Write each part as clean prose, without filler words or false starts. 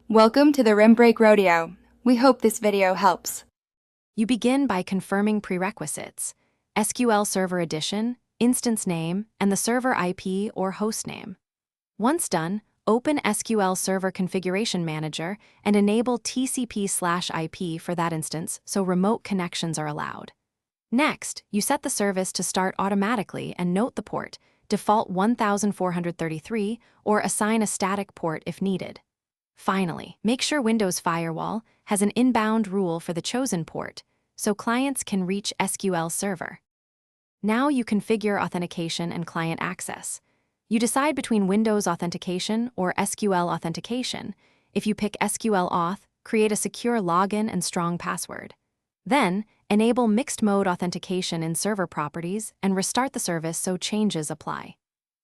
Welcome to the Rim Break Rodeo. We hope this video helps. You begin by confirming prerequisites: SQL Server Edition, instance name, and the server IP or host name. Once done, open SQL Server Configuration Manager and enable TCP/IP for that instance so remote connections are allowed. Next, you set the service to start automatically and note the port, default 1433, or assign a static port if needed. Finally, make sure Windows Firewall has an inbound rule for the chosen port, so clients can reach SQL Server. Now you configure authentication and client access. You decide between Windows Authentication or SQL Authentication. If you pick SQL Auth, create a secure login and strong password. Then, enable mixed mode authentication in server properties and restart the service so changes apply.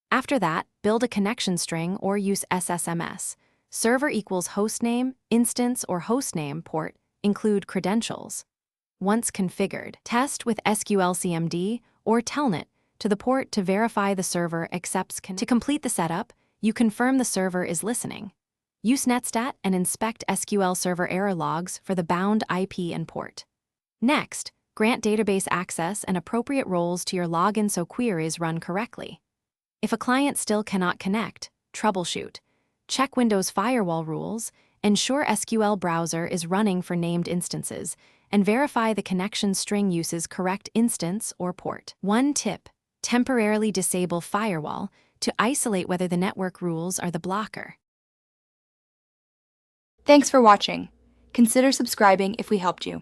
After that, build a connection string or use SSMS. Server equals hostname, instance or hostname port, include credentials. Once configured, test with SQL CMD or Telnet to the port to verify the server accepts connection. To complete the setup, you confirm the server is listening. Use Netstat and inspect SQL Server error logs for the bound IP and port. Next, grant database access and appropriate roles to your login so queries run correctly. If a client still cannot connect, troubleshoot. Check Windows Firewall rules, ensure SQL Browser is running for named instances, and verify the connection string uses correct instance or port. One tip: temporarily disable Firewall to isolate whether the network rules are the blocker. Thanks for watching. Consider subscribing if we helped you.